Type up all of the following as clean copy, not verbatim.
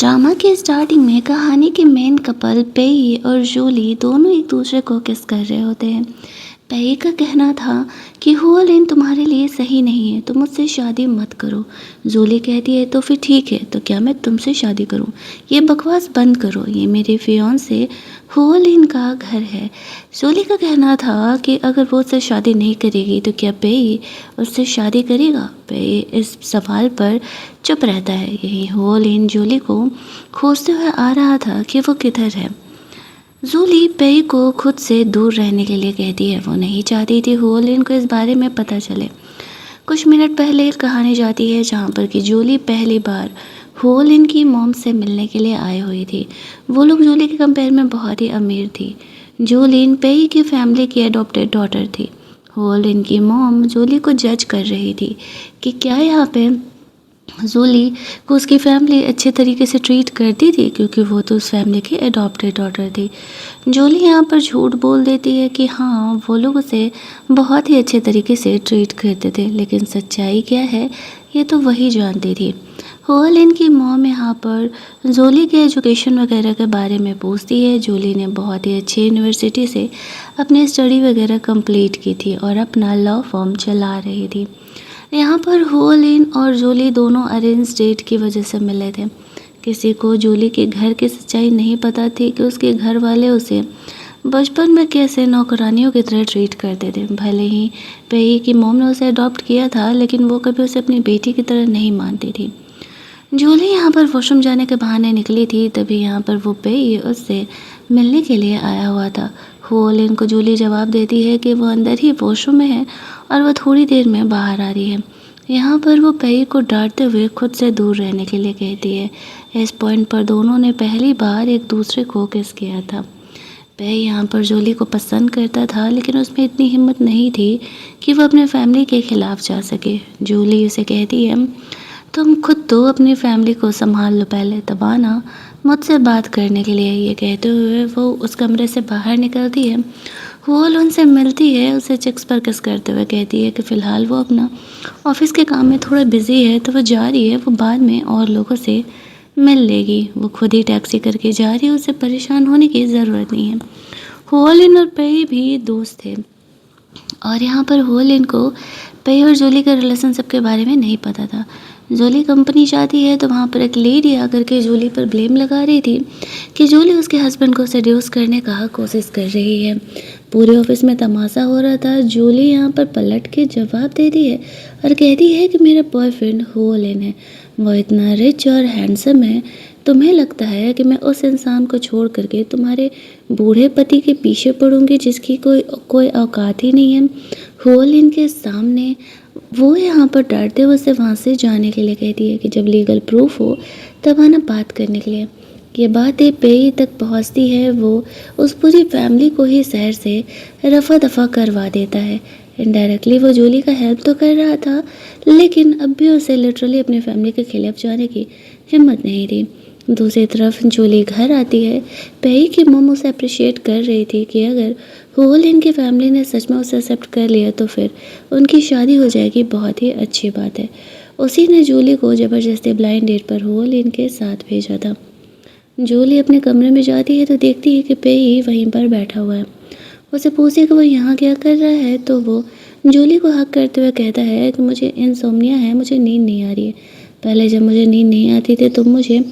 Drama के starting में कहानी के मेन कपल पेई और जूली दोनों एक दूसरे को किस कर रहे होते हैं। पेई का कहना था कि हुआलिन तुम्हारे लिए सही नहीं है, तुम मुझसे शादी मत करो। जूली कहती है तो फिर ठीक है, तो क्या मैं तुमसे शादी करूं? ये बकवास बंद करो, ये मेरे फियांसे हुआलिन का घर है। जूली का कहना था कि अगर वो उससे शादी नहीं करेगी तो क्या पेई उससे शादी करेगा। पेई इस सवाल पर चुप रहता है। यही हुआलिन जूली को खोजते हुए आ रहा था कि वो किधर है। जूली पेई को खुद से दूर रहने के लिए कहती है। वो नहीं चाहती थी हुआलिन को इस बारे में पता चले। कुछ मिनट पहले कहानी जाती है जहाँ पर कि जूली पहली बार हुआलिन की मॉम से मिलने के लिए आई हुई थी। वो लोग जूली के कंपेयर में बहुत ही अमीर थी। जूलिन पेई की फैमिली की एडॉप्टेड डॉटर थी। हुआलिन की मॉम जूली को जज कर रही थी कि क्या यहाँ पे जूली को उसकी फैमिली अच्छे तरीके से ट्रीट करती थी, क्योंकि वो तो उस फैमिली की एडॉप्टेड डॉटर थी। जूली यहाँ पर झूठ बोल देती है कि हाँ वो लोग उसे बहुत ही अच्छे तरीके से ट्रीट करते थे, लेकिन सच्चाई क्या है ये तो वही जानती थी। हुआलिन की मॉम यहाँ पर जूली के एजुकेशन वगैरह के बारे में पूछती है। जूली ने बहुत ही अच्छी यूनिवर्सिटी से अपनी स्टडी वगैरह कंप्लीट की थी और अपना लॉ फॉर्म चला रही थी। यहाँ पर हुआलिन और जूली दोनों अरेंज डेट की वजह से मिले थे। किसी को जूली के घर की सच्चाई नहीं पता थी कि उसके घर वाले उसे बचपन में कैसे नौकरानियों की तरह ट्रीट करते थे। भले ही पेई की मॉम ने उसे अडॉप्ट किया था, लेकिन वो कभी उसे अपनी बेटी की तरह नहीं मानती थी। जूली यहाँ पर वॉशरूम जाने के बहाने निकली थी, तभी यहाँ पर वो पेई उससे मिलने के लिए आया हुआ था। हुआलिन को जूली जवाब देती है कि वो अंदर ही वॉशरूम में है और वह थोड़ी देर में बाहर आ रही है। यहाँ पर वो पेई को डांटते हुए खुद से दूर रहने के लिए कहती है। इस पॉइंट पर दोनों ने पहली बार एक दूसरे को किस किया था। पेई यहाँ पर जूली को पसंद करता था, लेकिन उसमें इतनी हिम्मत नहीं थी कि वो अपने फैमिली के खिलाफ जा सके। जूली उसे कहती है तुम खुद तो अपनी फैमिली को संभाल लो पहले, तब आना मुझसे बात करने के लिए। ये कहते हुए वो उस कमरे से बाहर निकलती है। हुआल उनसे मिलती है, उसे चिक्स पर किस करते हुए कहती है कि फ़िलहाल वो अपना ऑफिस के काम में थोड़ा बिजी है, तो वो जा रही है, वो बाद में और लोगों से मिल लेगी। वो खुद ही टैक्सी करके जा रही है, उसे परेशान होने की ज़रूरत नहीं है। हुआलिन और पेई भी दोस्त थे और यहाँ पर हुआलिन को पेई और जूली के रिलेशनशिप के बारे में नहीं पता था। जूली कंपनी जाती है तो वहाँ पर एक लेडी आकर के जूली पर ब्लेम लगा रही थी कि जूली उसके हस्बैंड को सेड्यूस करने का कोशिश कर रही है। पूरे ऑफिस में तमाशा हो रहा था। जूली यहाँ पर पलट के जवाब देती है और कहती है कि मेरा बॉयफ्रेंड हुआलिन है, वो इतना रिच और हैंडसम है, तुम्हें लगता है कि मैं उस इंसान को छोड़ करके तुम्हारे बूढ़े पति के पीछे पड़ूंगी जिसकी कोई औकात ही नहीं है। हुआलिन के सामने वो यहाँ पर डरते हुए उसे वहाँ से जाने के लिए कहती है कि जब लीगल प्रूफ हो तब आना बात करने के लिए। ये बातें पेई तक पहुँचती है। वो उस पूरी फैमिली को ही शहर से रफा दफा करवा देता है। इनडायरेक्टली वो जूली का हेल्प तो कर रहा था, लेकिन अब भी उसे लिटरली अपनी फैमिली के खिलाफ जाने की हिम्मत नहीं थी। दूसरी तरफ जूली घर आती है। पेई की मम उसे अप्रिशिएट कर रही थी कि अगर हुआलिन की फैमिली ने सच में उसे एक्सेप्ट कर लिया तो फिर उनकी शादी हो जाएगी, बहुत ही अच्छी बात है। उसी ने जूली को ज़बरदस्ती ब्लाइंड डेट पर हुआलिन के साथ भेजा था। जूली अपने कमरे में जाती है तो देखती है कि पेई वहीं पर बैठा हुआ है। उसे पूछे कि वो यहाँ क्या कर रहा है, तो वो जूली को हक करते हुए कहता है कि मुझे इंसोम्निया है, मुझे नींद नहीं आ रही है। पहले जब मुझे नींद नहीं आती थी तो मुझे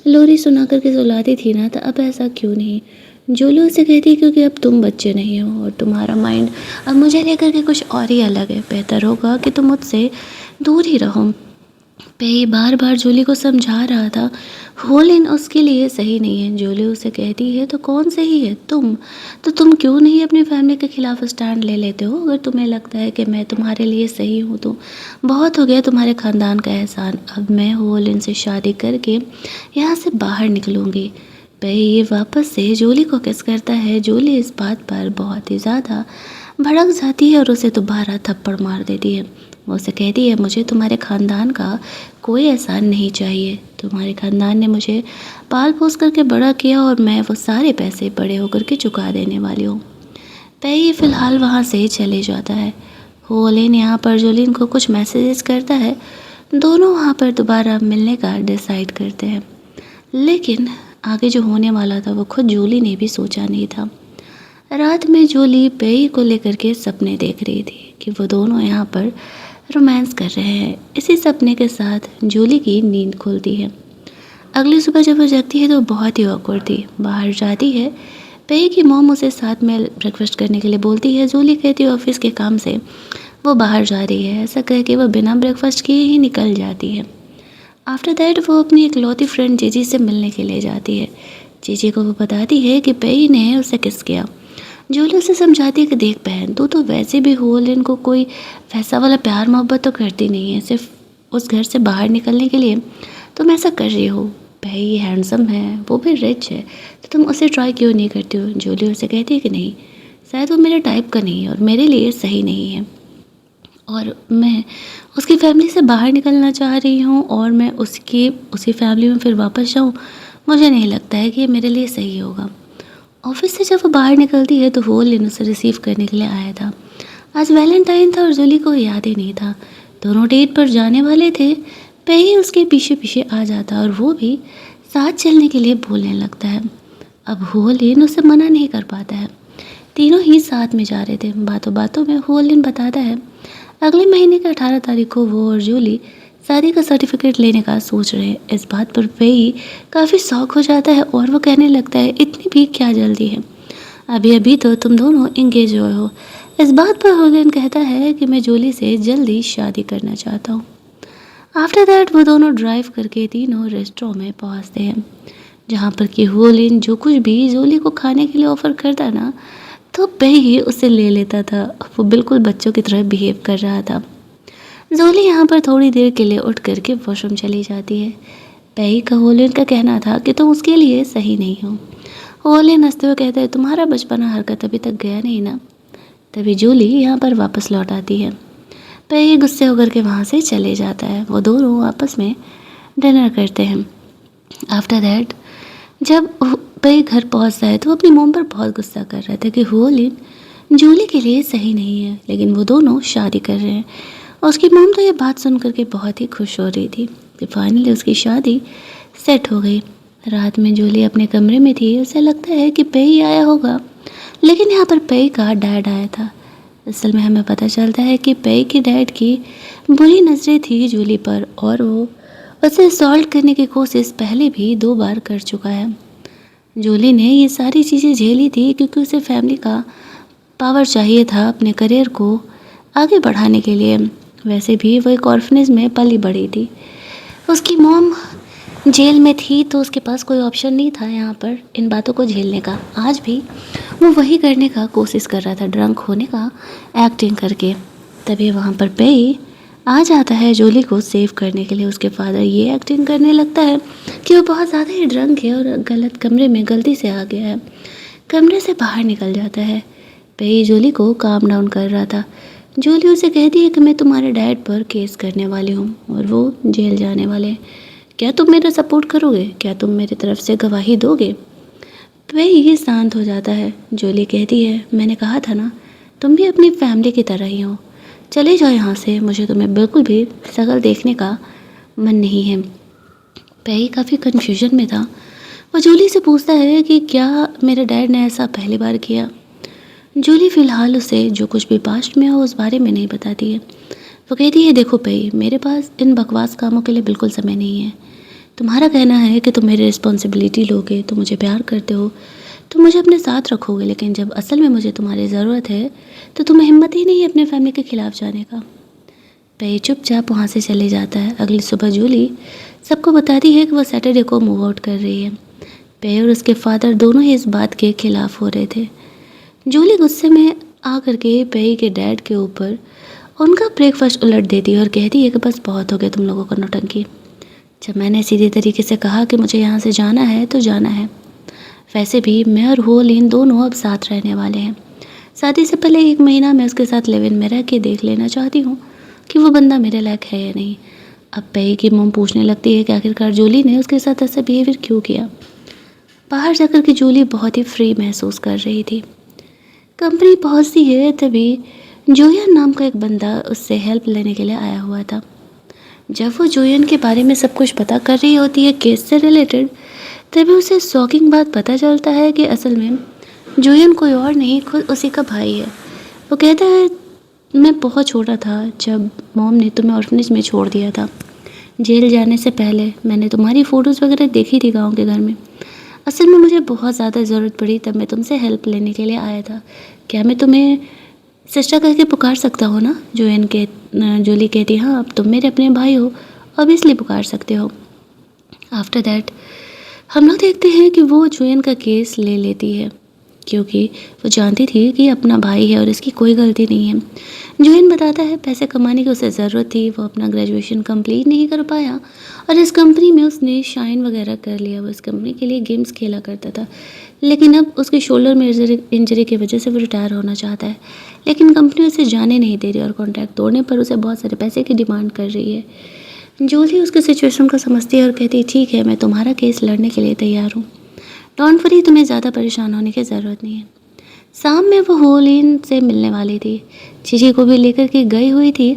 लोरी सुना करके सुलाती थी ना, तो अब ऐसा क्यों नहीं। जूली उसे कहती है क्योंकि अब तुम बच्चे नहीं हो और तुम्हारा माइंड अब मुझे लेकर के कुछ और ही अलग है, बेहतर होगा कि तुम मुझसे दूर ही रहो। पेई बार बार जूली को समझा रहा था हुआलिन उसके लिए सही नहीं है। जूली उसे कहती है तो कौन सही है, तुम क्यों नहीं अपनी फैमिली के खिलाफ स्टैंड ले लेते हो। अगर तुम्हें लगता है कि मैं तुम्हारे लिए सही हूँ तो बहुत हो गया तुम्हारे ख़ानदान का एहसान। अब मैं हुआलिन से शादी करके यहाँ से बाहर निकलूँगी। पेई ये वापस से जूली को किस करता है। जूली इस बात पर बहुत ही ज़्यादा भड़क जाती है और उसे दोबारा थप्पड़ मार देती है। वो उसे कहती है मुझे तुम्हारे ख़ानदान का कोई एहसान नहीं चाहिए। तुम्हारे ख़ानदान ने मुझे पाल पोस करके बड़ा किया और मैं वो सारे पैसे बड़े होकर के चुका देने वाली हूँ। पेई फ़िलहाल वहाँ से चले जाता है। हुआलिन यहाँ पर जूलिन को कुछ मैसेजेस करता है। दोनों वहाँ पर दोबारा मिलने का डिसाइड करते हैं। लेकिन आगे जो होने वाला था वो खुद जूली ने भी सोचा नहीं था। रात में जूली पेई को लेकर के सपने देख रही थी कि वो दोनों यहाँ पर रोमांस कर रहे हैं। इसी सपने के साथ जूली की नींद खुलती है। अगली सुबह जब वो जगती है तो बहुत ही ऑकवर्ड थी। बाहर जाती है, पेई की मॉम उसे साथ में ब्रेकफास्ट करने के लिए बोलती है। जूली कहती है ऑफिस के काम से वो बाहर जा रही है। ऐसा कह के वो बिना ब्रेकफास्ट किए ही निकल जाती है। आफ्टर दैट वो अपनी इकलौती फ्रेंड जीजी से मिलने के लिए जाती है। जीजी को वो बताती है कि पेई ने उसे किस किया। जूली उसे समझाती है कि देख बहन, तू तो वैसे भी होलिन को कोई वैसा वाला प्यार मोहब्बत तो करती नहीं है, सिर्फ उस घर से बाहर निकलने के लिए तुम ऐसा कर रही हो। भाई हैंडसम है, वो भी रिच है, तो तुम उसे ट्राई क्यों नहीं करती हो। जूली उसे कहती है कि नहीं, शायद वो मेरे टाइप का नहीं है और मेरे लिए सही नहीं है, और मैं उसकी फैमिली से बाहर निकलना चाह रही हूँ और मैं उसी फैमिली में फिर वापस जाऊँ। मुझे नहीं लगता है कि ये मेरे लिए सही होगा। ऑफिस से जब वो बाहर निकलती है तो वो लिन उसे रिसीव करने के लिए आया था। आज वैलेंटाइन था और जूली को याद ही नहीं था। दोनों डेट पर जाने वाले थे। पेई उसके पीछे पीछे आ जाता और वो भी साथ चलने के लिए बोलने लगता है। अब होलिन उसे मना नहीं कर पाता है। तीनों ही साथ में जा रहे थे। बातों बातों में होलिन बताता है अगले महीने की 18 तारीख को वो और जूली शादी का सर्टिफिकेट लेने का सोच रहे हैं। इस बात पर पेई काफ़ी शौक हो जाता है और वो कहने लगता है इतनी भी क्या जल्दी है, अभी अभी तो तुम दोनों इंगेज हुए हो। इस बात पर होलिन कहता है कि मैं जूली से जल्दी शादी करना चाहता हूँ। आफ्टर दैट वो दोनों ड्राइव करके तीनों रेस्टोरेंट में पहुँचते हैं, जहाँ पर कि होलिन जो कुछ भी जूली को खाने के लिए ऑफ़र करता ना, तो पेई ही उसे ले लेता था। वो बिल्कुल बच्चों की तरह बिहेव कर रहा था। जूली यहाँ पर थोड़ी देर के लिए उठ करके वॉशरूम चली जाती है। पेई का होलिन का कहना था कि तुम उसके लिए सही नहीं हो। होलिन हंसते हुए कहता है तुम्हारा बचपना हरकत अभी तक गया नहीं ना। तभी जूली यहाँ पर वापस लौट आती है। पेई गुस्से होकर के वहाँ से चले जाता है। वो दोनों आपस में डिनर करते हैं। आफ्टर दैट जब पेई घर पहुँचता है तो अपनी मोम पर बहुत गुस्सा कर रहा था कि होलिन जूली के लिए सही नहीं है, लेकिन वो दोनों शादी कर रहे हैं। और उसकी मोम तो ये बात सुन करके बहुत ही खुश हो रही थी कि फाइनली उसकी शादी सेट हो गई। रात में जूली अपने कमरे में थी। उसे लगता है कि पेई आया होगा, लेकिन यहाँ पर पेई का डैड आया था। असल में हमें पता चलता है कि पेई के डैड की बुरी नज़रें थी जूली पर और वो उसे असॉल्ट करने की कोशिश पहले भी 2 बार कर चुका है। जूली ने ये सारी चीज़ें झेली थी क्योंकि उसे फैमिली का पावर चाहिए था अपने करियर को आगे बढ़ाने के लिए। वैसे भी वो एक ऑर्फनेज में पली बड़ी थी। उसकी मॉम जेल में थी तो उसके पास कोई ऑप्शन नहीं था यहाँ पर इन बातों को झेलने का। आज भी वो वही करने का कोशिश कर रहा था, ड्रंक होने का एक्टिंग करके। तभी वहाँ पर पेई आ जाता है जूली को सेव करने के लिए। उसके फादर ये एक्टिंग करने लगता है कि वो बहुत ज़्यादा ही ड्रंक है और गलत कमरे में गलती से आ गया है। कमरे से बाहर निकल जाता है। पेई जूली को काम डाउन कर रहा था। जूली उसे कहती है कि मैं तुम्हारे डैड पर केस करने वाली हूँ और वो जेल जाने वाले हैं। क्या तुम मेरा सपोर्ट करोगे? क्या तुम मेरी तरफ से गवाही दोगे? पेई ये शांत हो जाता है। जूली कहती है मैंने कहा था ना, तुम भी अपनी फैमिली की तरह ही हो, चले जाओ यहाँ से, मुझे तुम्हें बिल्कुल भी शक्ल देखने का मन नहीं है। पेई काफ़ी कन्फ्यूजन में था। वो जूली से पूछता है कि क्या मेरे डैड ने ऐसा पहली बार किया। जूली फ़िलहाल उसे जो कुछ भी पास्ट में हो उस बारे में नहीं बताती है। वो कहती है देखो पेई, मेरे पास इन बकवास कामों के लिए बिल्कुल समय नहीं है। तुम्हारा कहना है कि तुम मेरी रिस्पॉन्सिबिलिटी लोगे, तुम मुझे प्यार करते हो, तुम मुझे अपने साथ रखोगे, लेकिन जब असल में मुझे तुम्हारी ज़रूरत है तो तुम्हें हिम्मत ही नहीं है अपने फैमिली के खिलाफ जाने का। पेई चुपचाप वहाँ से चले जाता है। अगली सुबह जूली सबको बताती है कि वो सैटरडे को मूव आउट कर रही है। पेई और उसके फादर दोनों ही इस बात के खिलाफ हो रहे थे। जूली गुस्से में आकर के पेई के डैड के ऊपर उनका ब्रेकफास्ट उलट देती है और कहती है कि बस बहुत हो गया तुम लोगों का नौटंकी। जब मैंने सीधे तरीके से कहा कि मुझे यहाँ से जाना है तो जाना है। वैसे भी मैं और होलिन दोनों अब साथ रहने वाले हैं। शादी से पहले 1 महीना मैं उसके साथ लिव इन में रह के देख लेना चाहती हूँ कि वो बंदा मेरे लायक है या नहीं। अब पेई की मॉम पूछने लगती है कि आखिरकार जूली ने उसके साथ ऐसा बिहेवियर क्यों किया। बाहर जाकर के जूली बहुत ही फ्री महसूस कर रही थी। कंपनी पहुंचती है तभी जोयन नाम का एक बंदा उससे हेल्प लेने के लिए आया हुआ था। जब वो जोयन के बारे में सब कुछ पता कर रही होती है केस से रिलेटेड, तभी उसे शॉकिंग बात पता चलता है कि असल में जुयन कोई और नहीं, खुद उसी का भाई है। वो कहता है, मैं बहुत छोटा था जब मॉम ने तुम्हें ऑर्फनेज में छोड़ दिया था। जेल जाने से पहले मैंने तुम्हारी फ़ोटोज़ वगैरह देखी थी गांव के घर में। असल में मुझे बहुत ज़्यादा ज़रूरत पड़ी, तब मैं तुमसे हेल्प लेने के लिए आया था। क्या मैं तुम्हें सिस्टर करके पुकार सकता हूँ ना? जूली कहती, हाँ, अब तुम मेरे अपने भाई हो, ऑब्वियसली पुकार सकते हो। आफ्टर दैट हम लोग देखते हैं कि वो जुएन का केस ले लेती है, क्योंकि वो जानती थी कि अपना भाई है और इसकी कोई गलती नहीं है। जुएन बताता है पैसे कमाने की उसे ज़रूरत थी, वो अपना ग्रेजुएशन कंप्लीट नहीं कर पाया और इस कंपनी में उसने शाइन वगैरह कर लिया। वो इस कंपनी के लिए गेम्स खेला करता था, लेकिन अब उसके शोल्डर में इंजरी की वजह से वो रिटायर होना चाहता है, लेकिन कंपनी उसे जाने नहीं दे रही और कॉन्ट्रैक्ट तोड़ने पर उसे बहुत सारे पैसे की डिमांड कर रही है। जूली उसके सिचुएशन को समझती है और कहती है, ठीक है, मैं तुम्हारा केस लड़ने के लिए तैयार हूँ, डोंट वरी, तुम्हें ज़्यादा परेशान होने की ज़रूरत नहीं है। शाम में वो होलिन से मिलने वाली थी, चीची को भी लेकर के गई हुई थी।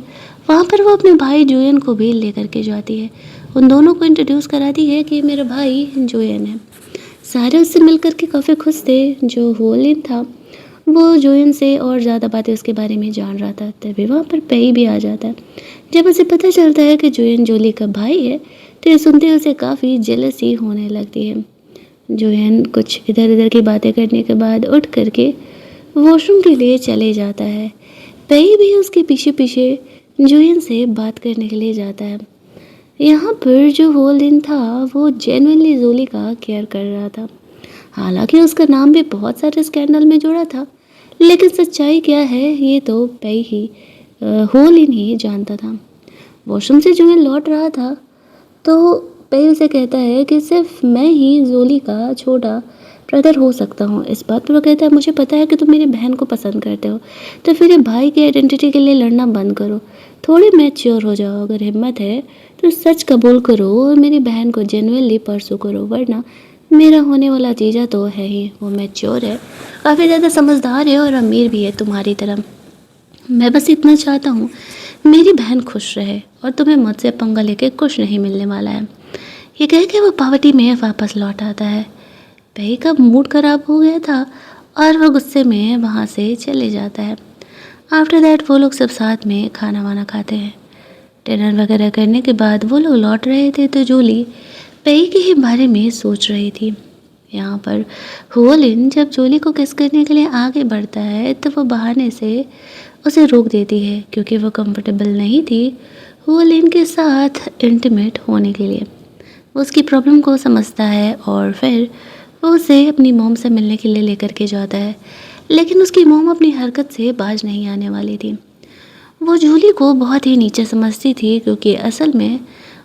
वहाँ पर वो अपने भाई जोयन को भी लेकर के जाती है, उन दोनों को इंट्रोड्यूस कराती है कि मेरा भाई जोयन है। सारे उससे मिलकर के काफ़ी खुश थे। जो होलिन था वो जोयन से और ज़्यादा बातें उसके बारे में जान रहा था। तभी वहाँ पर पेई भी आ जाता है। जब उसे पता चलता है कि जोयन जोली का भाई है तो ये सुनते ही उसे काफ़ी जेलसी होने लगती है। जोयन कुछ इधर उधर की बातें करने के बाद उठ करके वॉशरूम के लिए चले जाता है। पेई भी उसके पीछे पीछे जोयन से बात करने के लिए जाता है। यहाँ पर जो होलिन था वो जेन्युइनली जोली का केयर कर रहा था। हालांकि उसका नाम भी बहुत सारे स्कैंडल में जुड़ा था, लेकिन सच्चाई क्या है ये तो पेई ही होलिन ही जानता था। वॉशरूम से जोयन लौट रहा था तो पेई उसे कहता है कि सिर्फ मैं ही जोली का छोटा ब्रदर हो सकता हूँ। इस बात पर वो कहता है, मुझे पता है कि तुम मेरी बहन को पसंद करते हो, तो फिर ये भाई की आइडेंटिटी के लिए लड़ना बंद करो, थोड़े मैच्योर हो जाओ। अगर हिम्मत है तो सच कबूल करो और मेरी बहन को जेन्युइनली परसू करो, वरना मेरा होने वाला जीजा तो है ही, वो मैच्योर है, काफ़ी ज़्यादा समझदार है और अमीर भी है तुम्हारी तरह। मैं बस इतना चाहता हूँ मेरी बहन खुश रहे और तुम्हें मुझसे पंगा लेके कुछ नहीं मिलने वाला है। ये कह के वो पावर्टी में वापस लौट आता है। पेई का मूड ख़राब हो गया था और वो गुस्से में वहाँ से चले जाता है। आफ्टर दैट वो लोग सब साथ में खाना वाना खाते हैं। डिनर वगैरह करने के बाद वो लोग लौट रहे थे तो जूली पेई के ही बारे में सोच रही थी। यहाँ पर होलिन जब जूली को किस करने के लिए आगे बढ़ता है तो वो बहाने से उसे रोक देती है, क्योंकि वो कंफर्टेबल नहीं थी होलिन के साथ इंटीमेट होने के लिए। वो उसकी प्रॉब्लम को समझता है और फिर वो उसे अपनी मॉम से मिलने के लिए लेकर के जाता है, लेकिन उसकी मॉम अपनी हरकत से बाज नहीं आने वाली थी। वो जूली को बहुत ही नीचे समझती थी, क्योंकि असल में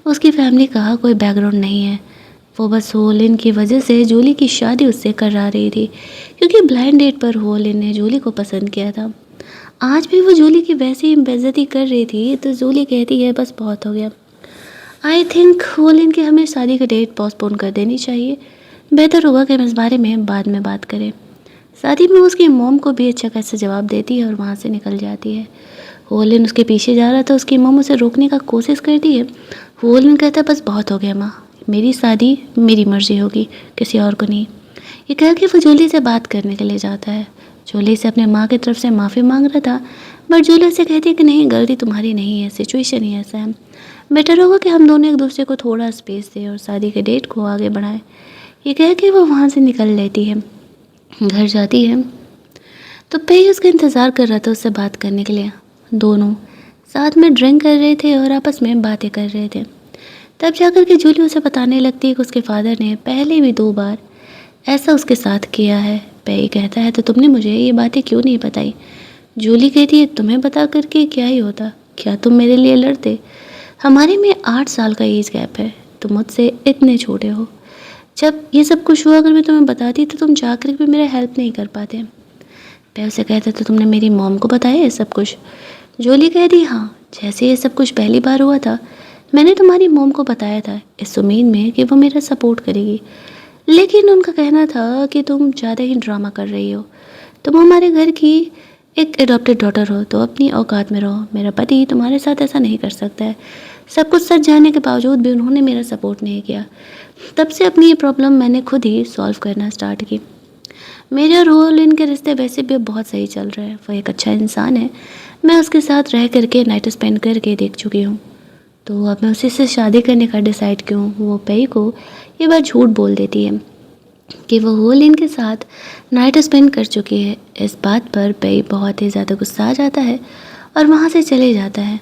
उसकी फैमिली का कोई बैकग्राउंड नहीं है। वो बस होलिन की वजह से जूली की शादी उससे करा रही थी, क्योंकि ब्लाइंड डेट पर होलिन ने जूली को पसंद किया था। आज भी वो जूली की वैसे ही बेइज्जती कर रही थी तो जूली कहती है, बस बहुत हो गया, आई थिंक होलिन की हमें शादी का डेट पोस्टपोन कर देनी चाहिए। बेहतर होगा कि हम इस बारे में बाद में बात करें। शादी में उसकी मॉम को भी अच्छा खासा जवाब देती है और वहाँ से निकल जाती है। होलिन उसके पीछे जा रहा था, उसकी मॉम उसे रोकने का कोशिश करती है। होलिन कहता है, बस बहुत हो गया माँ, मेरी शादी मेरी मर्जी होगी, किसी और को नहीं। ये कह के वो जूली से बात करने के लिए जाता है। जूली से अपने माँ की तरफ से माफ़ी मांग रहा था, बट जूली से कहती है कि नहीं, गलती तुम्हारी नहीं है, सिचुएशन ही ऐसा है, बेटर होगा कि हम दोनों एक दूसरे को थोड़ा स्पेस दें और शादी के डेट को आगे बढ़ाएं। ये कह के वो वहाँ से निकल लेती है। घर जाती है तो पेई उसका इंतज़ार कर रहा था उससे बात करने के लिए। दोनों साथ में ड्रिंक कर रहे थे और आपस में बातें कर रहे थे। तब जाकर के जूली उसे बताने लगती है कि उसके फादर ने पहले भी 2 बार ऐसा उसके साथ किया है। पेई कहता है, तो तुमने मुझे ये बातें क्यों नहीं बताई? जूली कहती है, तुम्हें बता करके क्या ही होता, क्या तुम मेरे लिए लड़ते? हमारे में 8 साल का एज गैप है, तुम मुझसे इतने छोटे हो। जब ये सब कुछ हुआ अगर मैं तुम्हें बताती तो तुम जाकर भी मेरा हेल्प नहीं कर पाते। पेई उसे कहता, तो तुमने मेरी मॉम को बताया ये सब कुछ? जूली कहती, हाँ, जैसे ये सब कुछ पहली बार हुआ था मैंने तुम्हारी मॉम को बताया था, इस उम्मीद में कि वो मेरा सपोर्ट करेगी, लेकिन उनका कहना था कि तुम ज़्यादा ही ड्रामा कर रही हो, तुम हमारे घर की एक एडॉप्टेड डॉटर हो तो अपनी औकात में रहो, मेरा पति तुम्हारे साथ ऐसा नहीं कर सकता है। सब कुछ सच जानने के बावजूद भी उन्होंने मेरा सपोर्ट नहीं किया। तब से अपनी ये प्रॉब्लम मैंने खुद ही सॉल्व करना स्टार्ट की। मेरे और होलिन के रिश्ते वैसे भी बहुत सही चल रहे हैं। वो एक अच्छा इंसान है। मैं उसके साथ रह करके नाइट स्पेंड करके देख चुकी हूँ। तो अब मैं उसी से शादी करने का डिसाइड क्यों। वो पई को ये बात झूठ बोल देती है कि वो होलिन के साथ नाइट स्पेंड कर चुकी है। इस बात पर पई बहुत ही ज़्यादा गुस्सा आ जाता है और वहाँ से चले जाता है।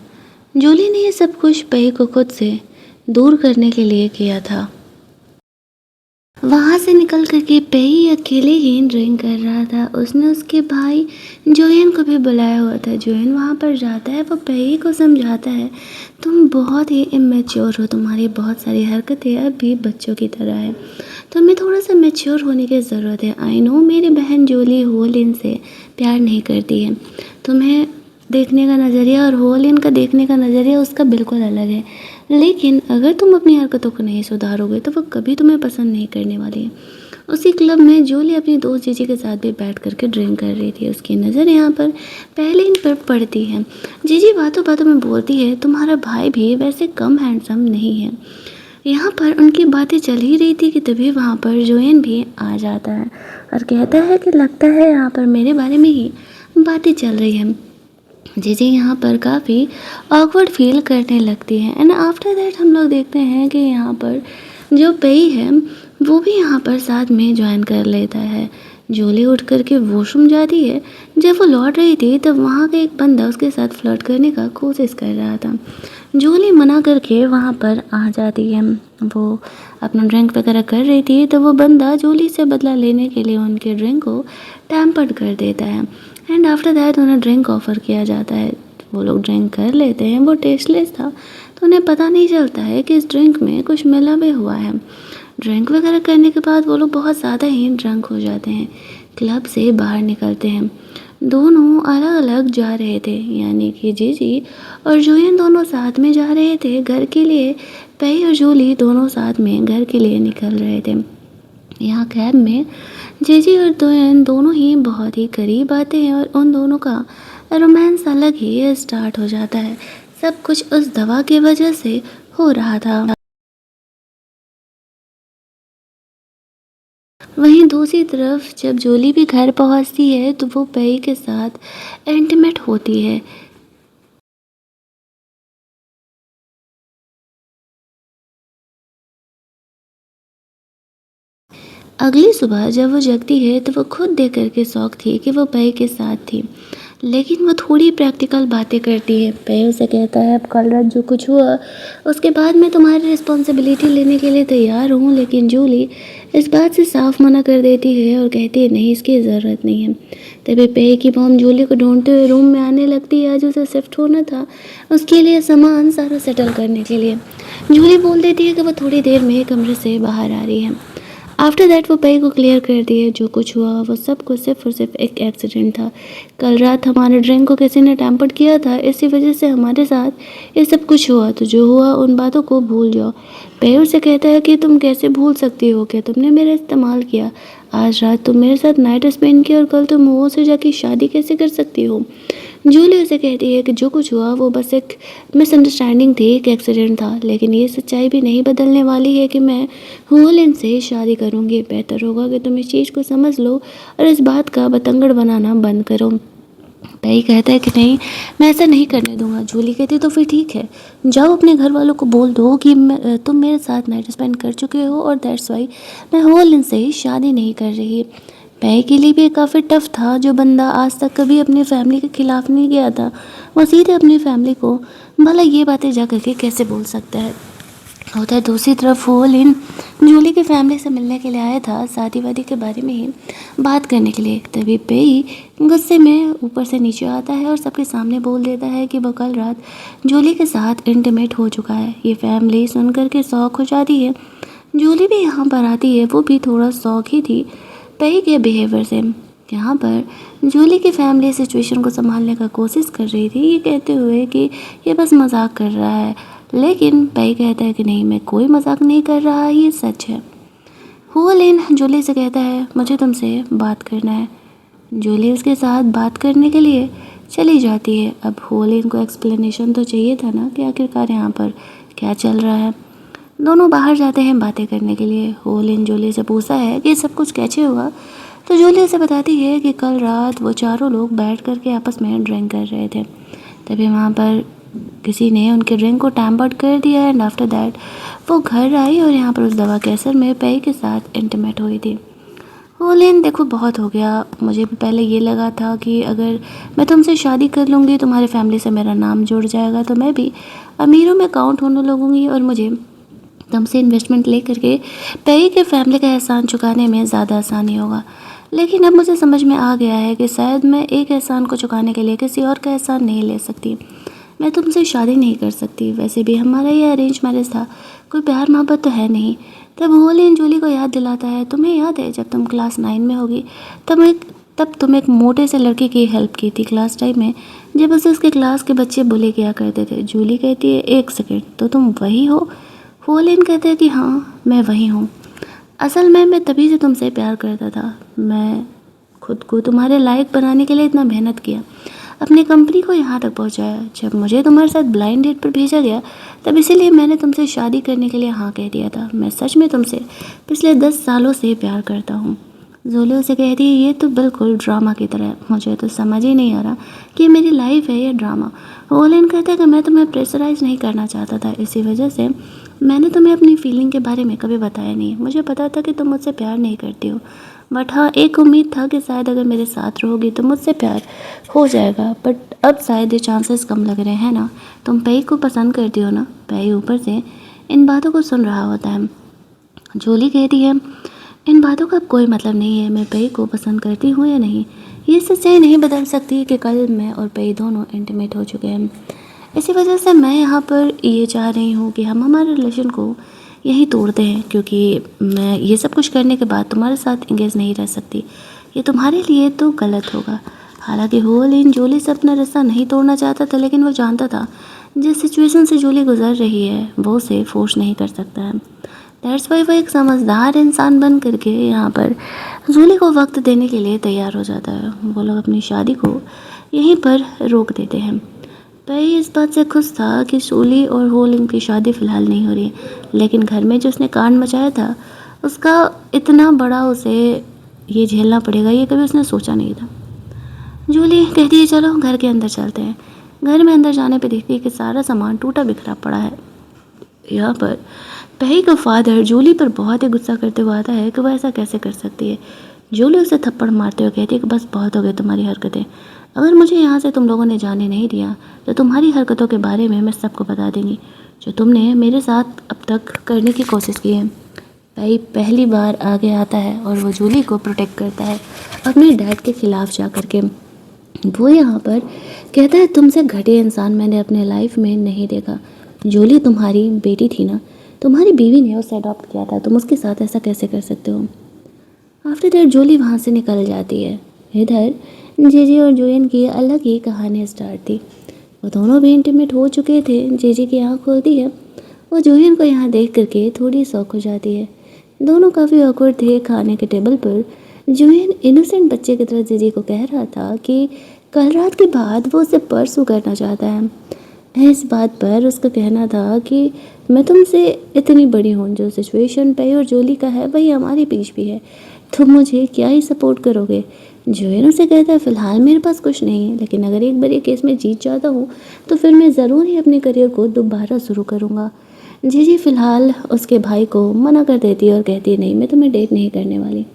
जूली ने ये सब कुछ पई को खुद से दूर करने के लिए किया था। वहाँ से निकल कर के पेई अकेले ही ड्रिंक कर रहा था। उसने उसके भाई जोयन को भी बुलाया हुआ था। जोयन वहाँ पर जाता है, वो पेई को समझाता है, तुम बहुत ही इमेच्योर हो, तुम्हारी बहुत सारी हरकतें अब भी बच्चों की तरह है, तुम्हें थोड़ा सा मैच्योर होने की ज़रूरत है। आई नो मेरी बहन जोली होलिन से प्यार नहीं करती है, तुम्हें देखने का नज़रिया और होलिन का देखने का नज़रिया उसका बिल्कुल अलग है, लेकिन अगर तुम अपनी हरकतों को नहीं सुधारोगे तो वो कभी तुम्हें पसंद नहीं करने वाली है। उसी क्लब में जूली अपनी दोस्त जीजी के साथ भी बैठ करके ड्रिंक कर रही थी। उसकी नज़र यहाँ पर पहले इन पर पड़ती है। जीजी बातों बातों में बोलती है, तुम्हारा भाई भी वैसे कम हैंडसम नहीं है। यहाँ पर उनकी बातें चल ही रही थी कि तभी वहाँ पर जोयन भी आ जाता है और कहता है कि लगता है यहाँ पर मेरे बारे में ही बातें चल रही हैं। जीजी यहाँ पर काफ़ी ऑकवर्ड फील करने लगती है। एंड आफ्टर दैट हम लोग देखते हैं कि यहाँ पर जो पेई है वो भी यहाँ पर साथ में ज्वाइन कर लेता है। जूली उठ करके वॉशरूम जाती है। जब वो लौट रही थी तब वहाँ का एक बंदा उसके साथ फ्लर्ट करने का कोशिश कर रहा था। जूली मना करके वहाँ पर आ जाती है। वो अपना ड्रिंक वगैरह कर रही थी तो वो बंदा जूली से बदला लेने के लिए उनके ड्रिंक को टैम्पर्ड कर देता है। एंड आफ्टर दैट उन्हें ड्रिंक ऑफ़र किया जाता है। वो लोग ड्रिंक कर लेते हैं। वो टेस्टलेस था तो उन्हें पता नहीं चलता है कि इस ड्रिंक में कुछ मिला भी हुआ है। ड्रिंक वगैरह करने के बाद वो लोग बहुत ज़्यादा ही ड्रंक हो जाते हैं। क्लब से बाहर निकलते हैं। दोनों अलग अलग जा रहे थे, यानी कि जीजी और जूयन दोनों साथ में जा रहे थे घर के लिए। पेई और जूली दोनों साथ में घर के लिए निकल रहे थे। यहाँ कैब में जीजी और दोयन दोनों ही बहुत ही करीब आते हैं और उन दोनों का रोमांस अलग ही स्टार्ट हो जाता है। सब कुछ उस दवा की वजह से हो रहा था। वहीं दूसरी तरफ जब जोली भी घर पहुंचती है तो वो पेई के साथ इंटीमेट होती है। अगली सुबह जब वो जगती है तो वो खुद देख करके शौक थी कि वो पेई के साथ थी, लेकिन वो थोड़ी प्रैक्टिकल बातें करती है। पेई उसे कहता है, अब कल रात जो कुछ हुआ उसके बाद मैं तुम्हारी रिस्पॉन्सिबिलिटी लेने के लिए तैयार हूँ, लेकिन जूली इस बात से साफ मना कर देती है और कहती है नहीं, इसकी ज़रूरत नहीं है। तभी पेई की मॉम जूली को ढूंढते हुए रूम में आने लगती है। आज उसे शिफ्ट होना था, उसके लिए सामान सारा सेटल करने के लिए। जूली बोल देती है कि वो थोड़ी देर में कमरे से बाहर आ रही है। आफ्टर दैट वो पेई को क्लियर कर दिए जो कुछ हुआ वो सब कुछ सिर्फ और सिर्फ एक एक्सीडेंट था। कल रात हमारे ड्रिंक को किसी ने टैम्पर्ड किया था, इसी वजह से हमारे साथ ये सब कुछ हुआ। तो जो हुआ उन बातों को भूल जाओ। पेई उसे कहता है कि तुम कैसे भूल सकती हो, क्या तुमने मेरा इस्तेमाल किया, आज रात तुम मेरे साथ नाइट स्पेंड किया और कल तुम वो से जाके शादी कैसे कर सकती हो। जूली उसे कहती है कि जो कुछ हुआ वो बस एक मिसअंडरस्टैंडिंग थी, एक एक्सीडेंट था, लेकिन ये सच्चाई भी नहीं बदलने वाली है कि मैं हुलिन से शादी करूँगी। बेहतर होगा कि तुम इस चीज़ को समझ लो और इस बात का बतंगड़ बनाना बंद करो। पेई कहता है कि नहीं, मैं ऐसा नहीं करने दूंगा। जूली कहती है तो फिर ठीक है, जाओ अपने घर वालों को बोल दो कि तुम मेरे साथ नाइट स्पेंड कर चुके हो और दैट्स वाई मैं होलिन से शादी नहीं कर रही। पेई के लिए भी काफ़ी टफ था। जो बंदा आज तक कभी अपनी फैमिली के खिलाफ नहीं गया था, वो सीधे अपनी फैमिली को भला ये बातें जा करके कैसे बोल सकता है। उधर दूसरी तरफ होलिन जूली की फैमिली से मिलने के लिए आया था, शादी वादी के बारे में ही बात करने के लिए। तभी पेई गुस्से में ऊपर से नीचे आता है और सबके सामने बोल देता है कि वो कल रात जूली के साथ इंटीमेट हो चुका है। ये फैमिली सुन करके शौक हो जाती है। जूली भी यहाँ पर आती है, वो भी थोड़ा शौक ही थी पेई के बिहेवियर से। यहाँ पर जूली की फैमिली सिचुएशन को संभालने का कोशिश कर रही थी, ये कहते हुए कि ये बस मजाक कर रहा है, लेकिन पेई कहता है कि नहीं, मैं कोई मजाक नहीं कर रहा, ये सच है। हुआलिन जूली से कहता है मुझे तुमसे बात करना है। जूली उसके साथ बात करने के लिए चली जाती है। अब हुआलिन को एक्सप्लेनेशन तो चाहिए था ना कि आखिरकार यहाँ पर क्या चल रहा है। दोनों बाहर जाते हैं बातें करने के लिए। होलिन जूली से पूछता है कि सब कुछ कैसे हुआ, तो जूली उसे बताती है कि कल रात वो चारों लोग बैठ कर के आपस में ड्रिंक कर रहे थे, तभी वहाँ पर किसी ने उनके ड्रिंक को टैम्पर्ड कर दिया एंड आफ्टर दैट वो घर आई और यहाँ पर उस दवा के असर में पेई के साथ इंटीमेट हुई थी। होलिन देखो बहुत हो गया, मुझे भी पहले ये लगा था कि अगर मैं तुमसे शादी कर लूँगी तुम्हारी फैमिली से मेरा नाम जुड़ जाएगा तो मैं भी अमीरों में काउंट होने लगूँगी और मुझे तुमसे इन्वेस्टमेंट ले करके पेई के फैमिली का एहसान चुकाने में ज़्यादा आसानी होगा। लेकिन अब मुझे समझ में आ गया है कि शायद मैं एक एहसान को चुकाने के लिए किसी और का एहसान नहीं ले सकती। मैं तुमसे शादी नहीं कर सकती, वैसे भी हमारा ये अरेंज मैरिज था, कोई प्यार मोहब्बत तो है नहीं। तब होलिन जूली को याद दिलाता है, तुम्हें याद है जब तुम क्लास 9 में होगी तब तुम एक मोटे से लड़के की हेल्प की थी क्लास टाइम में, जब उसे उसके क्लास के बच्चे बुले किया करते थे। जूली कहती है, एक सेकेंड, तो तुम वही हो? होलिन कहते हैं कि हाँ मैं वही हूँ। असल में मैं तभी से तुमसे प्यार करता था। मैं खुद को तुम्हारे लायक बनाने के लिए इतना मेहनत किया, अपनी कंपनी को यहाँ तक पहुँचाया। जब मुझे तुम्हारे साथ ब्लाइंड डेट पर भेजा गया तब इसीलिए मैंने तुमसे शादी करने के लिए हाँ कह दिया था। मैं सच में तुमसे पिछले 10 सालों से प्यार करता हूँ। जोली उसे कहती है, ये तो बिल्कुल ड्रामा की तरह है, मुझे तो समझ ही नहीं आ रहा कि मेरी लाइफ है या ड्रामा। होलिन कहता है कि मैं तुम्हें प्रेशराइज नहीं करना चाहता था, इसी वजह से मैंने तुम्हें अपनी फीलिंग के बारे में कभी बताया नहीं। मुझे पता था कि तुम मुझसे प्यार नहीं करती हो, बट हाँ एक उम्मीद था कि शायद अगर मेरे साथ रहोगी तो मुझसे प्यार हो जाएगा। बट अब शायद ये चांसेस कम लग रहे हैं ना। तुम पेई को पसंद करती हो ना? पेई ऊपर से इन बातों को सुन रहा होता है। जूली कहती है, इन बातों का अब कोई मतलब नहीं है, मैं पेई को पसंद करती हूँ या नहीं, ये सच्चाई नहीं बदल सकती कि कल मैं और पेई दोनों इंटीमेट हो चुके हैं। इसी वजह से मैं यहाँ पर ये चाह रही हूँ कि हम हमारे रिलेशन को यहीं तोड़ते हैं, क्योंकि मैं ये सब कुछ करने के बाद तुम्हारे साथ इंगेज नहीं रह सकती। ये तुम्हारे लिए तो गलत होगा। हालांकि होलिन जूली से अपना रिश्ता नहीं तोड़ना चाहता था, लेकिन वो जानता था जिस सिचुएशन से जूली गुजर रही है वो उसे फोर्स नहीं कर सकता है। दैट्स वाई वो एक समझदार इंसान बन करके यहाँ पर जूली को वक्त देने के लिए तैयार हो जाता है। वो लोग अपनी शादी को यहीं पर रोक देते हैं। पेई इस बात से खुश था कि जूली और होलिन की शादी फ़िलहाल नहीं हो रही, लेकिन घर में जो उसने कांड मचाया था उसका इतना बड़ा उसे ये झेलना पड़ेगा, ये कभी उसने सोचा नहीं था। जूली कहती है, चलो घर के अंदर चलते हैं। घर में अंदर जाने पे देखती है कि सारा सामान टूटा बिखरा पड़ा है। यहाँ पर पेई का फादर जूली पर बहुत ही गुस्सा करते हुए आता है कि वह ऐसा कैसे कर सकती है। जूली उसे थप्पड़ मारते हुए कहती है कि बस बहुत हो गई तुम्हारी हरकतें, अगर मुझे यहाँ से तुम लोगों ने जाने नहीं दिया तो तुम्हारी हरकतों के बारे में मैं सबको बता देंगी जो तुमने मेरे साथ अब तक करने की कोशिश की है। पेई पहली बार आगे आता है और वो जूली को प्रोटेक्ट करता है अपने डैड के खिलाफ जा कर के। वो यहाँ पर कहता है, तुमसे घटिया इंसान मैंने अपने लाइफ में नहीं देखा। जूली तुम्हारी बेटी थी ना, तुम्हारी बीवी ने उसे अडॉप्ट किया था, तुम उसके साथ ऐसा कैसे कर सकते हो? आफ्टर दैट जूली वहाँ से निकल जाती है। इधर जेजे और जोयन की अलग ही कहानी स्टार्ट थी। वो दोनों भी इंटीमेट हो चुके थे। जेजे की आँख खोलती है, वो जोयन को यहाँ देख करके थोड़ी शौक हो जाती है। दोनों काफ़ी ऑकवर्ड थे। खाने के टेबल पर जोयन इनोसेंट बच्चे की तरह जेजे को कह रहा था कि कल रात के बाद वो उसे परसू करना चाहता है। इस बात पर उसका कहना था कि मैं तुमसे इतनी बड़ी हूँ, जो सिचुएशन पेई और जूली का है वही हमारे बीच भी है, तुम मुझे क्या ही सपोर्ट करोगे? जोयन उसे कहता है, फ़िलहाल मेरे पास कुछ नहीं है, लेकिन अगर एक बार ये केस में जीत जाता हूँ तो फिर मैं ज़रूर ही अपने करियर को दोबारा शुरू करूँगा। जीजी फ़िलहाल उसके भाई को मना कर देती है और कहती है, नहीं मैं तुम्हें डेट नहीं करने वाली।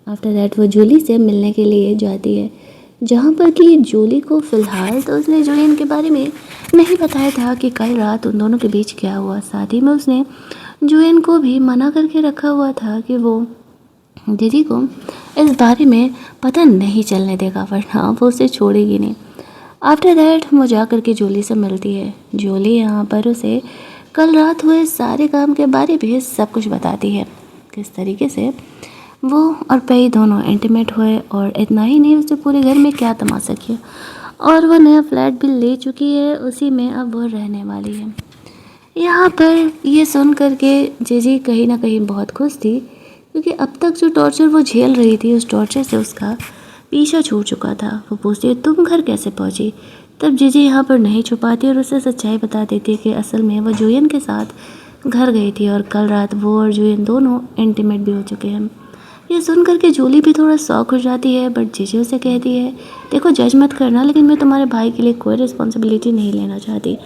आफ्टर दैट वो जूली से मिलने के लिए जाती है, जहाँ पर कि जूली को फ़िलहाल तो उसने जोयन के बारे में नहीं बताया था कि कल रात उन दोनों के बीच क्या हुआ। साथ ही में उसने जोयन को भी मना करके रखा हुआ था कि वो दीदी को इस बारे में पता नहीं चलने देगा, वरना वो उसे छोड़ेगी नहीं। आफ्टर दैट वो जा कर के जूली से मिलती है। जूली यहाँ पर उसे कल रात हुए सारे काम के बारे में सब कुछ बताती है, किस तरीके से वो और पेई दोनों इंटीमेट हुए, और इतना ही नहीं उसने पूरे घर में क्या तमाशा किया, और वह नया फ्लैट भी ले चुकी है, उसी में अब वो रहने वाली है। यहाँ पर ये सुन कर के जेजी कहीं ना कहीं बहुत खुश थी, क्योंकि अब तक जो टॉर्चर वो झेल रही थी उस टॉर्चर से उसका पीछा छूट चुका था। वो पूछती है, तुम घर कैसे पहुँची? तब जेजी यहाँ पर नहीं छुपाती और उसे सच्चाई बता देती है कि असल में वो जोयन के साथ घर गई थी और कल रात वो और जूलियन दोनों इंटीमेट भी हो चुके हैं। ये सुन कर के जूली भी थोड़ा शॉक हो जाती है, बट जीजी उसे कहती है, देखो जज मत करना, लेकिन मैं तुम्हारे भाई के लिए कोई रिस्पॉन्सिबिलिटी नहीं लेना चाहती।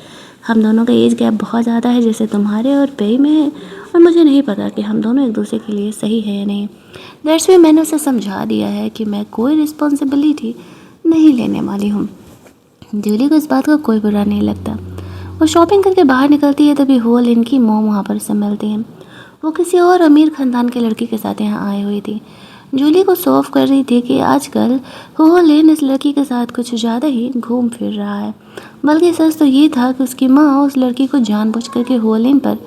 हम दोनों का एज गैप बहुत ज़्यादा है, जैसे तुम्हारे और पेई में है, और मुझे नहीं पता कि हम दोनों एक दूसरे के लिए सही है या नहीं। दैट्स वे मैंने उसे समझा दिया है कि मैं कोई रिस्पॉन्सिबिलिटी नहीं लेने वाली हूँ। जूली को इस बात का कोई बुरा नहीं लगता। वो शॉपिंग करके बाहर निकलती है, तभी हो लिन की मॉम वहाँ पर से मिलती हैं। वो किसी और अमीर ख़ानदान के लड़की के साथ यहाँ आई हुई थी। जूली को सॉफ कर रही थी कि आजकल हो लिन इस लड़की के साथ कुछ ज़्यादा ही घूम फिर रहा है। बल्कि सच तो ये था कि उसकी माँ उस लड़की को जानबूझ करके हो लिन पर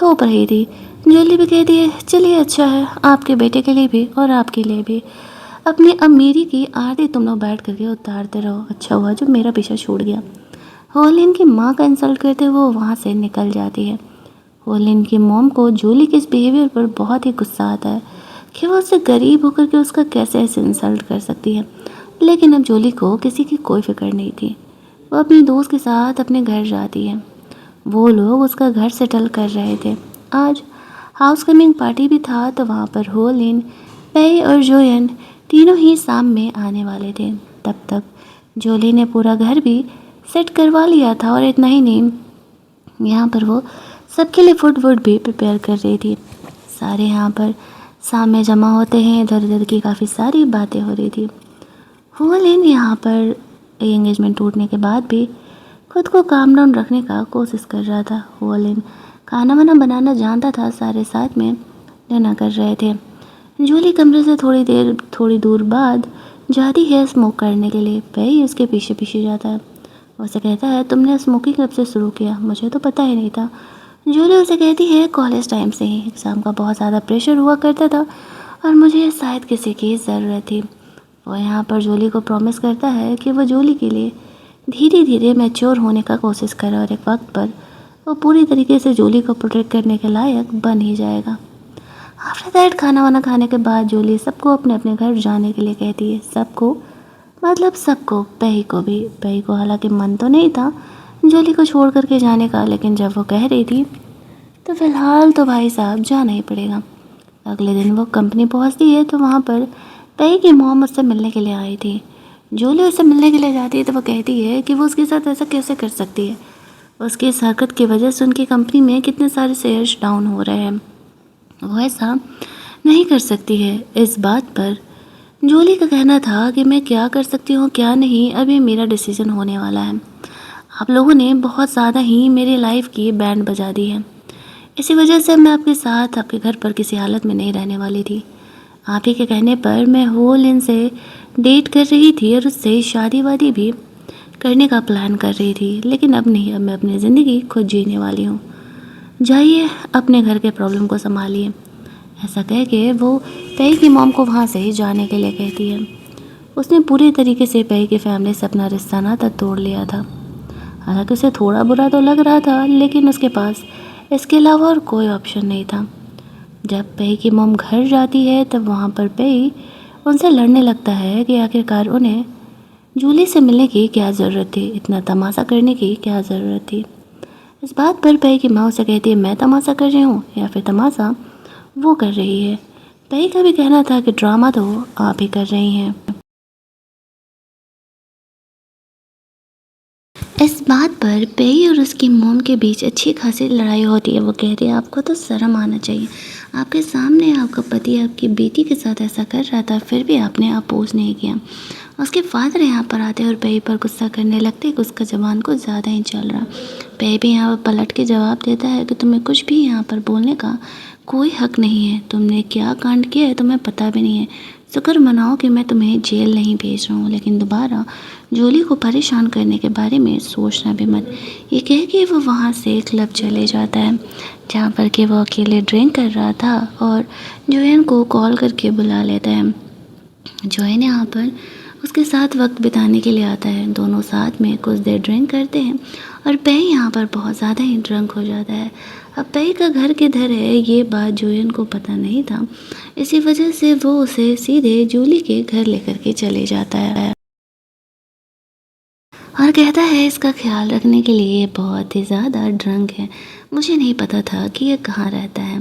थोप रही थी। जूली भी कहती है, चलिए अच्छा है, आपके बेटे के लिए भी और आपके लिए भी। अपनी अमीरी की आरती तुम लोग बैठ करके उतारते रहो, अच्छा हुआ जो मेरा पीछा छूट गया। होलिन की माँ का इंसल्ट करते हुए वो वहाँ से निकल जाती है। होलिन की मॉम को जूली के इस बिहेवियर पर बहुत ही गुस्सा आता है कि वो उससे गरीब होकर के उसका कैसे ऐसे इंसल्ट कर सकती है। लेकिन अब जूली को किसी की कोई फिक्र नहीं थी। वो अपनी दोस्त के साथ अपने घर जाती है। वो लोग उसका घर सेटल कर रहे थे। आज हाउस कमिंग पार्टी भी था, तो वहाँ पर होलिन, पेई और जोयन तीनों ही शाम में आने वाले थे। तब तक जोली ने पूरा घर भी सेट करवा लिया था, और इतना ही नहीं, यहाँ पर वो सबके लिए फूड वूड भी प्रिपेयर कर रही थी। सारे यहाँ पर शाम में जमा होते हैं, इधर उधर की काफ़ी सारी बातें हो रही थी। हुआलिन यहाँ पर एंगेजमेंट टूटने के बाद भी खुद को काम डाउन रखने का कोशिश कर रहा था। हुआलिन खाना वाना बनाना जानता था, सारे साथ में डिनर कर रहे थे। जूली कमरे से थोड़ी दूर बाद जाती है स्मोक करने के लिए। पेई उसके पीछे पीछे जाता है। उसे कहता है, तुमने स्मोकिंग कब से शुरू किया? मुझे तो पता ही नहीं था। जूली उसे कहती है, कॉलेज टाइम से ही एग्ज़ाम का बहुत ज़्यादा प्रेशर हुआ करता था और मुझे शायद किसी की ज़रूरत थी। वो यहाँ पर जूली को प्रॉमिस करता है कि वो जूली के लिए धीरे धीरे मैच्योर होने का कोशिश करे और एक वक्त पर वो पूरी तरीके से जूली को प्रोटेक्ट करने के लायक बन ही जाएगा। आफ्टर दैट खाना वाना खाने के बाद जूली सबको अपने अपने घर जाने के लिए कहती है। सबको मतलब सबको, पेई को भी। पेई को हालांकि मन तो नहीं था जूली को छोड़ करके जाने का, लेकिन जब वो कह रही थी तो फ़िलहाल तो भाई साहब जाना ही पड़ेगा। अगले दिन वो कंपनी पहुंचती है, तो वहाँ पर पेई की मॉम उससे मिलने के लिए आई थी। जूली उससे मिलने के लिए जाती है तो वो कहती है कि वो उसके साथ ऐसा कैसे कर सकती है। उसकी इस हरकत की वजह से उनकी कंपनी में कितने सारे शेयर्स डाउन हो रहे हैं। वो ऐसा नहीं कर सकती है। इस बात पर जूली का कहना था कि मैं क्या कर सकती हूँ क्या नहीं, अभी मेरा डिसीजन होने वाला है। आप लोगों ने बहुत ज़्यादा ही मेरी लाइफ की बैंड बजा दी है। इसी वजह से मैं आपके साथ आपके घर पर किसी हालत में नहीं रहने वाली थी। आप ही के कहने पर मैं होलिन से डेट कर रही थी और उससे शादी वादी भी करने का प्लान कर रही थी, लेकिन अब नहीं, अब मैं अपनी ज़िंदगी खुद जीने वाली हूँ। जाइए अपने घर के प्रॉब्लम को संभालिए। ऐसा कह के वो पेई की मॉम को वहाँ से जाने के लिए कहती है। उसने पूरे तरीके से पेई की फैमिली से अपना रिश्ता नाता तोड़ लिया था। हालांकि उसे थोड़ा बुरा तो लग रहा था, लेकिन उसके पास इसके अलावा और कोई ऑप्शन नहीं था। जब पेई की मॉम घर जाती है तब वहाँ पर पेई उनसे लड़ने लगता है कि आखिरकार उन्हें जूली से मिलने की क्या ज़रूरत थी, इतना तमाशा करने की क्या ज़रूरत थी। इस बात पर पेई की माँ उसे कहती है, मैं तमाशा कर रही हूँ या फिर तमाशा वो कर रही है। पेई का भी कहना था कि ड्रामा तो आप ही कर रही हैं। इस बात पर पेई और उसकी मॉम के बीच अच्छी खासी लड़ाई होती है। वो कहती है, आपको तो शर्म आना चाहिए, आपके सामने आपका पति आपकी बेटी के साथ ऐसा कर रहा था, फिर भी आपने अपोज नहीं किया। उसके फादर यहाँ पर आते और पेई पर गुस्सा करने लगते कि उसका जबान कुछ ज़्यादा ही चल रहा। पेई भी यहाँ पर पलट के जवाब देता है कि तुम्हें कुछ भी यहाँ पर बोलने का कोई हक नहीं है, तुमने क्या कांड किया है तुम्हें पता भी नहीं है। शुक्र मनाओ कि मैं तुम्हें जेल नहीं भेज रहा हूँ, लेकिन दोबारा जूली को परेशान करने के बारे में सोचना भी मत। ये कह के वो वहाँ से क्लब चले जाता है, जहाँ पर कि वो अकेले ड्रिंक कर रहा था, और जोयन को कॉल करके बुला लेता है। जोयन यहाँ पर उसके साथ वक्त बिताने के लिए आता है। दोनों साथ में कुछ देर ड्रिंक करते हैं और पेई यहाँ पर बहुत ज़्यादा ही ड्रंक हो जाता है। अब पेई का घर किधर है ये बात जोयन को पता नहीं था, इसी वजह से वो उसे सीधे जूली के घर लेकर के चले जाता है। और कहता है इसका ख्याल रखने के लिए ये बहुत ही ज़्यादा ड्रंक है, मुझे नहीं पता था कि ये कहाँ रहता है।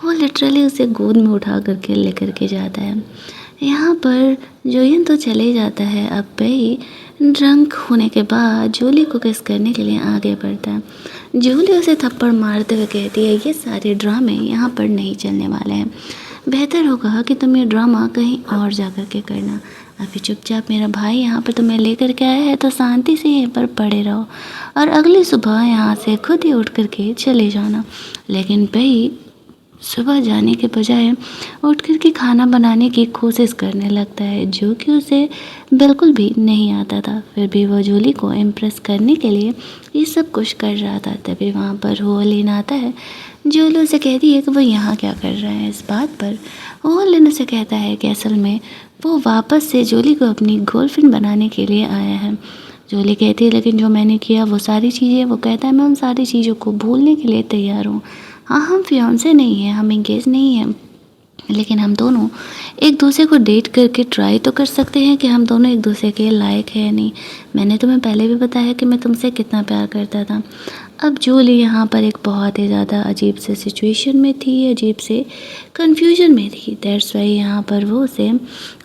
वो लिटरली उसे गोद में उठा करके लेकर के जाता है। यहाँ पर जोयन तो चले जाता है। अब पेई ड्रंक होने के बाद जूली को किस करने के लिए आगे बढ़ता है। जूली उसे थप्पड़ मारते हुए कहती है ये सारे ड्रामे यहाँ पर नहीं चलने वाले हैं, बेहतर होगा कि तुम ये ड्रामा कहीं और जा कर के करना। अभी चुपचाप मेरा भाई यहाँ पर तुम्हें लेकर के आया है तो शांति से यहीं पर पड़े रहो और अगली सुबह यहाँ से खुद ही उठ करके चले जाना। लेकिन पेई सुबह जाने के बजाय उठ कर के खाना बनाने की कोशिश करने लगता है, जो कि उसे बिल्कुल भी नहीं आता था। फिर भी वो जूली को इम्प्रेस करने के लिए ये सब कुछ कर रहा था। तभी वहाँ पर होलिन आता है। जूली उसे कहती है कि वो यहाँ क्या कर रहा है। इस बात पर होलिन उसे कहता है कि असल में वो वापस से जूली को अपनी गर्लफ्रेंड बनाने के लिए आया है। जूली कहती है लेकिन जो मैंने किया वो सारी चीज़ें, वो कहता है मैं उन सारी चीज़ों को भूलने के लिए तैयार हूँ। हाँ, हम फियांसे नहीं हैं, हम एंगेज नहीं हैं, लेकिन हम दोनों एक दूसरे को डेट करके ट्राई तो कर सकते हैं कि हम दोनों एक दूसरे के लायक है या नहीं। मैंने तुम्हें पहले भी बताया कि मैं तुमसे कितना प्यार करता था। अब जूली यहाँ पर एक बहुत ही ज़्यादा अजीब से सिचुएशन में थी, अजीब से कन्फ्यूजन में थी। दैट्स वाई यहाँ पर वो उसे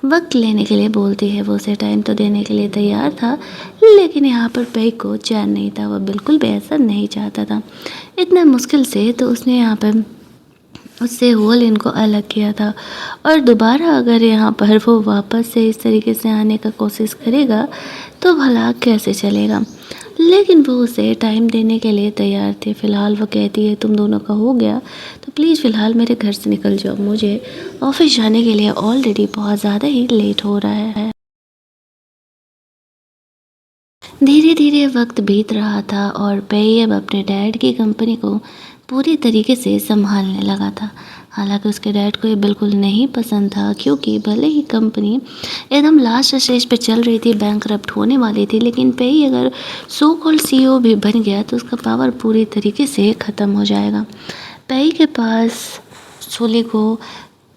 वक्त लेने के लिए बोलती है। वो उसे टाइम तो देने के लिए तैयार था, लेकिन यहाँ पर पेई को चैन नहीं था। वह बिल्कुल भी ऐसा नहीं चाहता था। इतना मुश्किल से तो उसने यहाँ पर उससे होलिन को अलग किया था, और दोबारा अगर यहाँ पर वो वापस से इस तरीके से आने का कोशिश करेगा तो भला कैसे चलेगा। लेकिन वो उसे टाइम देने के लिए तैयार थे। फ़िलहाल वो कहती है तुम दोनों का हो गया तो प्लीज़ फ़िलहाल मेरे घर से निकल जाओ, मुझे ऑफिस जाने के लिए ऑलरेडी बहुत ज़्यादा ही लेट हो रहा है। धीरे धीरे वक्त बीत रहा था और पेई अब अपने डैड की कंपनी को पूरी तरीके से संभालने लगा था। हालांकि उसके डैड को ये बिल्कुल नहीं पसंद था, क्योंकि भले ही कंपनी एकदम लास्ट स्टेज पे चल रही थी, बैंकरप्ट होने वाली थी, लेकिन पेई अगर सो कॉल्ड सीईओ भी बन गया तो उसका पावर पूरी तरीके से ख़त्म हो जाएगा। पेई के पास सोली को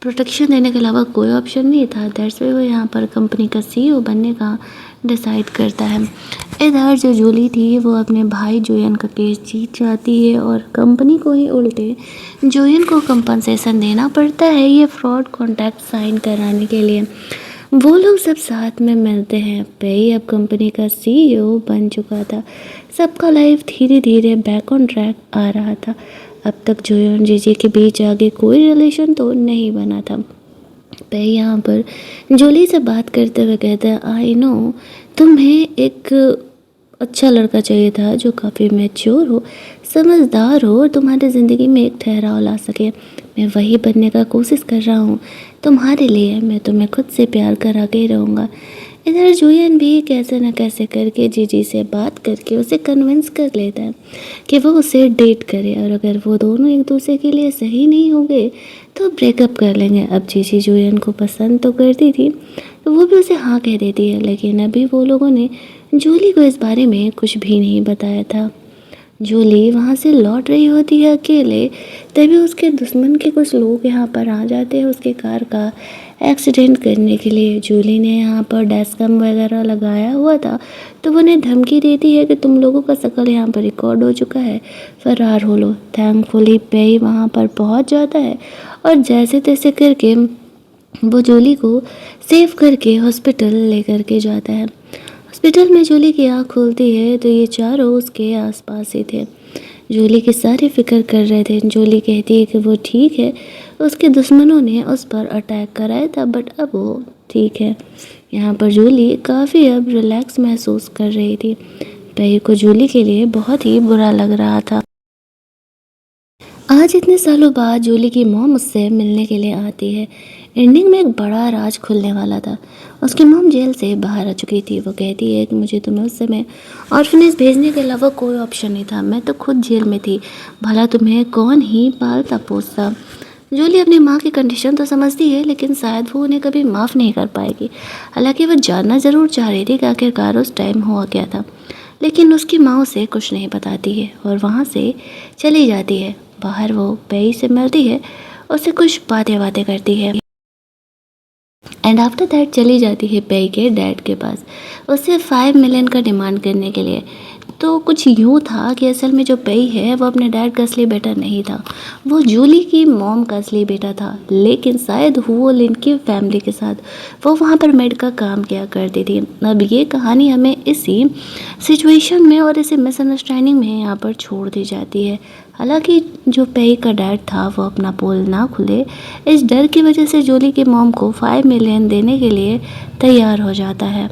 प्रोटेक्शन देने के अलावा कोई ऑप्शन नहीं था। दैट्स वाई वो यहाँ पर कंपनी का सीईओ बनने का डिसाइड करता है। इधर जो जूली थी वो अपने भाई जोयन का केस जीत जाती है और कंपनी को ही उल्टे जोयन को कंपनसेशन देना पड़ता है ये फ्रॉड कॉन्ट्रैक्ट साइन कराने के लिए। वो लोग सब साथ में मिलते हैं। पेई अब कंपनी का सीईओ बन चुका था। सबका लाइफ धीरे धीरे बैक ऑन ट्रैक आ रहा था। अब तक जोयन जीजी के बीच आगे कोई रिलेशन तो नहीं बना था। पेई यहाँ पर जूली से बात करते हुए कहता है आई नो तुम्हें एक अच्छा लड़का चाहिए था जो काफ़ी मैच्योर हो, समझदार हो और तुम्हारी ज़िंदगी में एक ठहराव ला सके। मैं वही बनने का कोशिश कर रहा हूँ तुम्हारे लिए। मैं तुम्हें खुद से प्यार करा के ही रहूँगा। इधर जुयन भी कैसे न कैसे करके जीजी से बात करके उसे कन्विंस कर लेता है कि वो उसे डेट करे, और अगर वो दोनों एक दूसरे के लिए सही नहीं होंगे तो ब्रेकअप कर लेंगे। अब जीजी जुयन को पसंद तो करती थी तो वो भी उसे हाँ कह देती है, लेकिन अभी वो लोगों ने जूली को इस बारे में कुछ भी नहीं बताया था। जूली वहाँ से लौट रही होती है अकेले, तभी उसके दुश्मन के कुछ लोग यहाँ पर आ जाते हैं उसके कार का एक्सीडेंट करने के लिए। जूली ने यहाँ पर डैशकैम वगैरह लगाया हुआ था, तो वो उन्हें धमकी देती है कि तुम लोगों का शकल यहाँ पर रिकॉर्ड हो चुका है, फरार हो लो। थैंकफुली पेई वहाँ पर पहुँच जाता है और जैसे तैसे करके वो जूली को सेव करके हॉस्पिटल लेकर के जाता है। हॉस्पिटल में जूली की आँख खुलती है तो ये चारों उसके आसपास ही थे। जूली की सारी फिक्र कर रहे थे। जूली कहती है कि वो ठीक है, उसके दुश्मनों ने उस पर अटैक कराया था बट अब वो ठीक है। यहाँ पर जूली काफ़ी अब रिलैक्स महसूस कर रही थी। पेई को जूली के लिए बहुत ही बुरा लग रहा था। आज इतने सालों बाद जूली की मॉम उससे मिलने के लिए आती है। एंडिंग में एक बड़ा राज खुलने वाला था। उसकी मॉम जेल से बाहर आ चुकी थी। वो कहती है कि मुझे तुम्हें उस समय ऑर्फनेज भेजने के अलावा कोई ऑप्शन नहीं था, मैं तो खुद जेल में थी, भला तुम्हें कौन ही पालता पोसता। जूली अपनी माँ की कंडीशन तो समझती है, लेकिन शायद वो उन्हें कभी माफ़ नहीं कर पाएगी। हालांकि वो जानना ज़रूर चाह रही थी कि आखिरकार उस टाइम हुआ क्या था, लेकिन उसकी माँ उसे कुछ नहीं बताती है और वहाँ से चली जाती है। बाहर वो पेई से मिलती है, उससे कुछ बातें करती है एंड आफ्टर दैट चली जाती है पेई के डैड के पास। उससे 5 मिलियन का डिमांड करने के लिए। तो कुछ यूँ था कि असल में जो पेई है वो अपने डैड का असली बेटा नहीं था, वो जूली की मॉम का असली बेटा था। लेकिन शायद हुओ लिन की फैमिली के साथ वो वहाँ पर मेड का काम किया करती थी। अब ये कहानी हमें इसी सिचुएशन में और इसी मिसअंडरस्टैंडिंग में यहाँ पर छोड़ दी जाती है। हालांकि जो पेई का डैड था वो अपना पोल ना खुले, इस डर की वजह से जूली की मॉम को 5 मिलियन देने के लिए तैयार हो जाता है।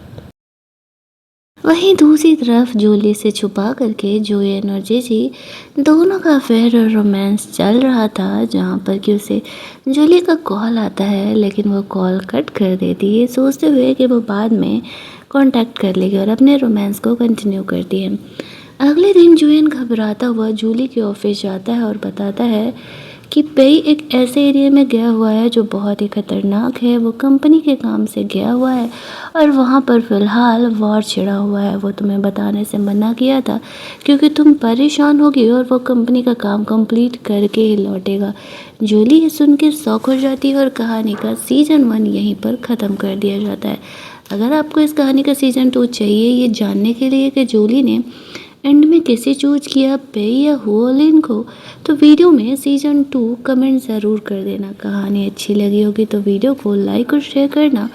वहीं दूसरी तरफ जूली से छुपा करके जोएन और जेजी दोनों का अफेयर और रोमांस चल रहा था, जहाँ पर कि उसे जूली का कॉल आता है, लेकिन वो कॉल कट कर देती है सोचते हुए कि वो बाद में कांटेक्ट कर लेगी और अपने रोमांस को कंटिन्यू करती है। अगले दिन जोएन घबराता हुआ जूली के ऑफिस जाता है और बताता है कि पेई एक ऐसे एरिया में गया हुआ है जो बहुत ही खतरनाक है। वो कंपनी के काम से गया हुआ है और वहाँ पर फ़िलहाल वॉर छिड़ा हुआ है। वो तुम्हें बताने से मना किया था क्योंकि तुम परेशान होगी और वो कंपनी का काम कंप्लीट करके ही लौटेगा। जूली ये सुन के शॉक हो जाती है और कहानी का सीज़न 1 यहीं पर ख़त्म कर दिया जाता है। अगर आपको इस कहानी का सीज़न 2 चाहिए ये जानने के लिए कि जूली ने एंड में कैसे चूज किया पेई या हुओलिन को, तो वीडियो में सीज़न 2 कमेंट ज़रूर कर देना। कहानी अच्छी लगी होगी तो वीडियो को लाइक और शेयर करना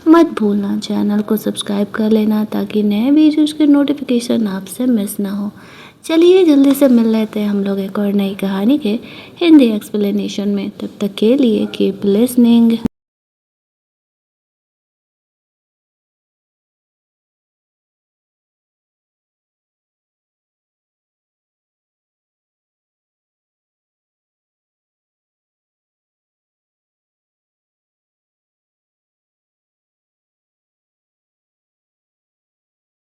मत भूलना। चैनल को सब्सक्राइब कर लेना ताकि नए वीडियोज़ के नोटिफिकेशन आपसे मिस ना हो। चलिए जल्दी से मिल लेते हैं हम लोग एक और नई कहानी के हिंदी एक्सप्लेनेशन में। तब तक के लिए कीप लिसनिंग।